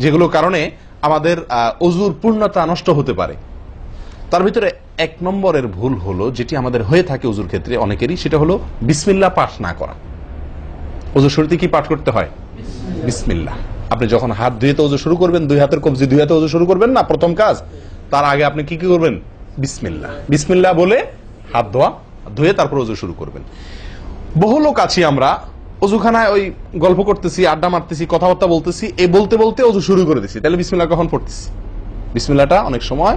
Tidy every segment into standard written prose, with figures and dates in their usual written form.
যেগুলো কারণে আমাদের অজুর পূর্ণতা নষ্ট হতে পারে। তার ভিতরে 1 নম্বরের ভুল হলো, যেটি আমাদের হয়ে থাকে অজুর ক্ষেত্রে অনেকেরই, সেটা হলো বিসমিল্লাহ পাঠ না করা। অজুর শুরুতে কি পাঠ করতে হয়? বিসমিল্লাহ। আপনি যখন হাত ধুয়ে তো অজু শুরু করবেন, 2 হাতের কবজি 2 হাতে অজু শুরু করবেন না, প্রথম কাজ। তার আগে আপনি কি করবেন? বিসমিল্লাহ। বিসমিল্লাহ বলে হাত ধুয়ে তারপর অজু শুরু করবেন। বহু লোক আছি আমরা, অজুখানায় ওই গল্প করতেছি, আড্ডা মারতেছি, কথাবার্তা বলতেছি, এই বলতে বলতে অজু শুরু করে দিছি। তাহলে বিসমিল্লাহ কখন পড়তেছি? বিসমিল্লাহটা অনেক সময়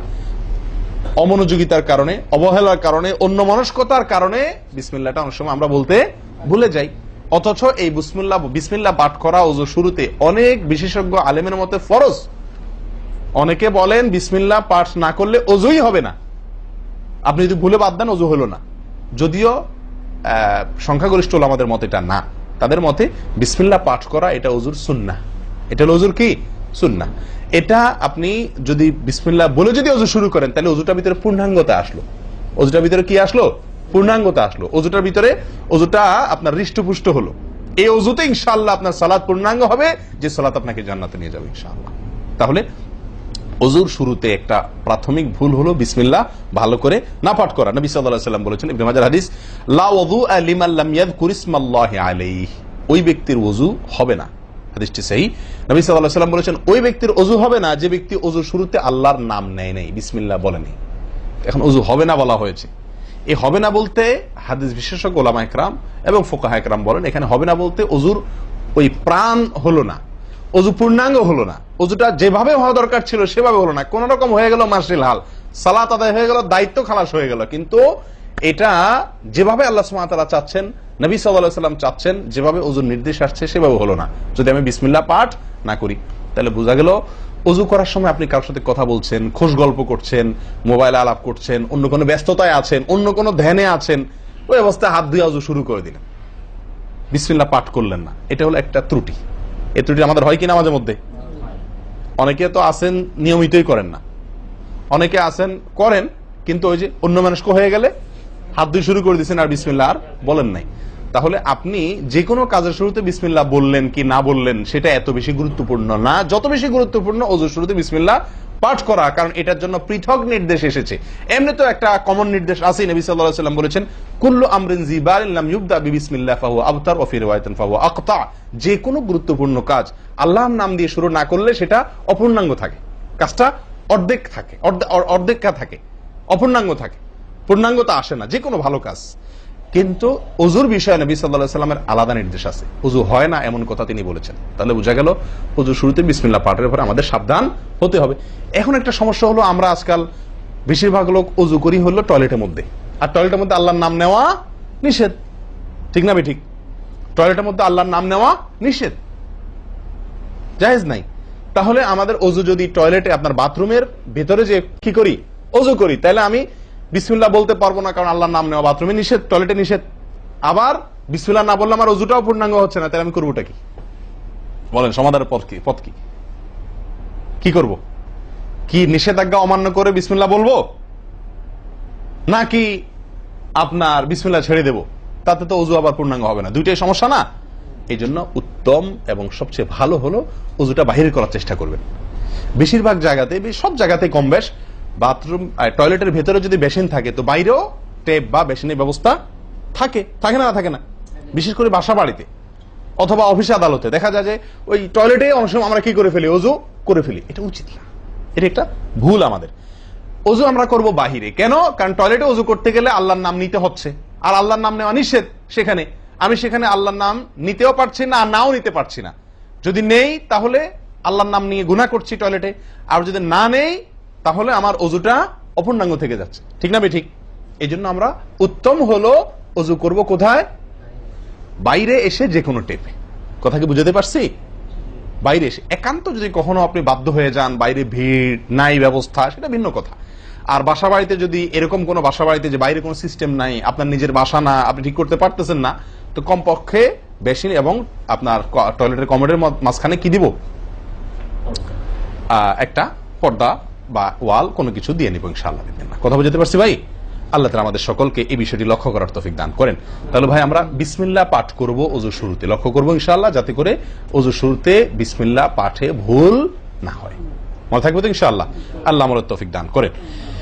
অমনোযোগিতার কারণে, অবহেলার কারণে, অন্যমনস্কতার কারণে বিসমিল্লাহটা অনেক সময় আমরা বলতে ভুলে যাই। অথচ এই বিসমিল্লাহ পাঠ করা অজু শুরুতে অনেক বিশেষজ্ঞ আলেমের মতে ফরজ। অনেকে বলেন বিসমিল্লাহ পাঠ না করলে অজুই হবে না, আপনি যদি ভুলে বাদ দেন অজু হলো না। যদিও সংখ্যাগরিষ্ঠ আমাদের মতে এটা না, তাদের মতে বিসমিল্লাহ পাঠ করা এটা অজুর সুন্নাহ। এটা হলো অজুর কি? সুন্নাহ। এটা আপনি যদি বিসমিল্লাহ বলে যদি অজু শুরু করেন, তাহলে অজুটার ভিতরে পূর্ণাঙ্গতা আসলো। অজুটার ভিতরে কি আসলো? পূর্ণাঙ্গতা আসলো। অজুটার ভিতরে অজুটা আপনার হৃষ্টপুষ্ট হলো। এই অজুতে ইনশাআল্লাহ আপনার সালাত পূর্ণাঙ্গ হবে, যে সালাত আপনাকে জান্নাতে নিয়ে যাবে ইনশাআল্লাহ। তাহলে অজুর শুরুতে একটা প্রাথমিক ভুল হলো বিসমিল্লাহ ভালো করে না পাঠ করা। নবী সাল্লাল্লাহু আলাইহি ওয়াসাল্লাম বলেছেন, ইবনে মাজাহ হাদিস, লা ওযুআ লিমান লাম ইয়াযকুর ইসমাল্লাহি আলাইহি, ওই ব্যক্তির ওযু হবে না। হাদিসটি সহিহ। নবী সাল্লাল্লাহু আলাইহি ওয়াসাল্লাম বলেছেন, ওই ব্যক্তির ওযু হবে না যে ব্যক্তি ওযুর শুরুতে আল্লাহর নাম নেয় নাই, বিসমিল্লাহ বলেনি। এখন ওযু হবে না বলা হয়েছে। এই হবে না বলতে হাদিস বিশেষজ্ঞ উলামা ইকরাম এবং ফুকাহা ইকরাম বলেন, এখানে হবে না বলতে অজুর ওই প্রাণ হলো না, অজু পূর্ণাঙ্গ হলো না, অজুটা যেভাবে হওয়া দরকার ছিল সেভাবে হলো না। কোন রকম হয়ে গেল মার্শাল হাল, সালাত আদায় হয়ে গেল, দায়িত্ব খালাস হয়ে গেল, কিন্তু এটা যেভাবে আল্লাহ সুবহানাহু ওয়া তাআলা চাচ্ছেন, নবী সাল্লাল্লাহু আলাইহি ওয়াসাল্লাম চাচ্ছেন, যেভাবে অজুর নির্দেশ আসছে সেভাবে হলো না। যদি আমি বিসমিল্লাহ পাঠ না করি, তাহলে বোঝা গেল অজু করার সময় আপনি কারোর সাথে কথা বলছেন, খোশ গল্প করছেন, মোবাইলে আলাপ করছেন, অন্য কোনো ব্যস্ততায় আছেন, অন্য কোনো ধ্যানে আছেন, ওই অবস্থায় হাত ধুয়ে অজু শুরু করে দিলেন, বিসমিল্লাহ পাঠ করলেন না। এটা হলো একটা ত্রুটি। এই ত্রুটি আমাদের হয় কিনা মাঝে মধ্যে? অনেকে তো আছেন নিয়মিতই করেন না, অনেকে আছেন করেন, কিন্তু ওই যে অন্য মানুষকে হয়ে গেলে হাত ধুয়ে শুরু করে দিচ্ছেন আর বিসমিল্লাহ আর বলেন নাই। তাহলে আপনি যে কোনো কাজের শুরুতে বিসমিল্লাহ বললেন কি না বললেন সেটা এত বেশি গুরুত্বপূর্ণ না, যত বেশি গুরুত্বপূর্ণ অজুর শুরুতে বিসমিল্লাহ পাঠ করা, কারণ এটার জন্য পৃথক নির্দেশ এসেছে। এমনি তো একটা কমন নির্দেশ আছে, নবী সাল্লাল্লাহু আলাইহি ওয়াসাল্লাম বলেছেন, কুল্লু আমরিন জিবারিন লাম ইউবদা বিবিসমিল্লাহ ফাহুয়া আবতার ওয়া ফি রিওয়ায়াতিন ফাহুয়া আকতা। যে কোনো গুরুত্বপূর্ণ কাজ আল্লাহর নাম দিয়ে শুরু না করলে সেটা অপূর্ণাঙ্গ থাকে, কাজটা অর্ধেক থাকে, অর্ধেকা থাকে, অপূর্ণাঙ্গ থাকে, পূর্ণাঙ্গতা আসে না যে কোনো ভালো কাজ। কিন্তু অজুর বিষয়ে নবী সাল্লাল্লাহু আলাইহি ওয়াসাল্লামের আলাদা নির্দেশ আছে, অজু হয় না এমন কথা তিনি বলেছেন। তাহলে বোঝা গেল অজুর শুরুতে বিসমিল্লাহ পাঠের পরে আমাদের সাবধান হতে হবে। এখন একটা সমস্যা হলো, আমরা আজকাল বেশিরভাগ লোক অজু করি হলো টয়লেটের মধ্যে, আর টয়লেটের মধ্যে আল্লাহর নাম নেওয়া নিষেধ, ঠিক না ঠিক? টয়লেটের মধ্যে আল্লাহর নাম নেওয়া নিষেধ, জায়েজ নাই। তাহলে আমাদের অজু যদি টয়লেটে আপনার বাথরুমের ভেতরে যে কি করি অজু করি, তাহলে আমি বিসমিল্লাহ বলতে পারবো না, কারণ আল্লাহর নাম নেওয়া বাথরুমে নিষেধ, টয়লেটে নিষেধ। আবার বিসমিল্লাহ না বললে আমার অজুটাও পূর্ণাঙ্গ হচ্ছে না, তাহলে আমি করবোটা কি? বলেন, সমাধানের পথ কি? কি করব? কি নিষেধাজ্ঞা অমান্য করে বিসমিল্লাহ বলবো, নাকি আপনার বিসমিল্লাহ ছেড়ে দেব? তাতে তো অজু আবার পূর্ণাঙ্গ হবে না, দুইটাই সমস্যা না? এই জন্য উত্তম এবং সবচেয়ে ভালো হলো অজুটা বাহির করার চেষ্টা করবেন। বেশিরভাগ জায়গাতে, সব জায়গাতে কম বেশ, বাথরুম টয়লেটের ভেতরে যদি বেসিন থাকে, তো বাইরেও টেপ বা বেসিনের ব্যবস্থা থাকে, থাকে না থাকে না? বিশেষ করে বাসা বাড়িতে অথবা অফিসে আদালতে দেখা যায় যে ওই টয়লেটে অনেক সময় আমরা কি করে ফেলি, অজু করে ফেলি। এটা উচিত না, এটা একটা ভুল আমাদের। অজু আমরা করব বাহিরে। কেন? কারণ টয়লেটে অজু করতে গেলে আল্লাহর নাম নিতে হচ্ছে, আর আল্লাহর নাম নেওয়া নিষেধ সেখানে। আমি সেখানে আল্লাহর নাম নিতেও পারছি না, আর নাও নিতে পারছি না। যদি নেই তাহলে আল্লাহর নাম নিয়ে গুনাহ করছি টয়লেটে, আর যদি না নেই তাহলে আমার অজুটা অপূর্ণাঙ্গ থেকে যাচ্ছে, ঠিক না ঠিক? এই জন্য আমরা উত্তম হলো অজু করব কোথায়? বাইরে এসে যে কোনো টেপে। কথা কি বুঝাতে পারছি? বাইরে এসে। একান্ত যদি কখনো আপনি বাধ্য হয়ে যান, বাইরে ভিড় নাই, ব্যবস্থা, সেটা ভিন্ন কথা। আর বাসা বাড়িতে যদি এরকম কোনো বাসা বাড়িতে যে বাইরে কোনো সিস্টেম নাই, আপনার নিজের বাসা না, আপনি ঠিক করতে পারতেছেন না, তো কমপক্ষে বেসিন এবং আপনার টয়লেটের কমোডের মাঝখানে কি দিব? একটা পর্দা বা ওয়াল কোনো কিছু দিয়ে নিব ইনশাআল্লাহ। কথা বুঝতে পারছি ভাই? আল্লাহ তাআলা আমাদের সকলকে এই বিষয়টি লক্ষ্য করার তৌফিক দান করেন। তাহলে ভাই আমরা বিসমিল্লাহ পাঠ করব ওযুর শুরুতে, লক্ষ্য করব ইনশাআল্লাহ যাতে করে ওযুর শুরুতে বিসমিল্লাহ পাঠে ভুল না হয়। মনে থাকবে তো ইনশাআল্লাহ। আল্লাহ আমাদের তৌফিক দান করেন।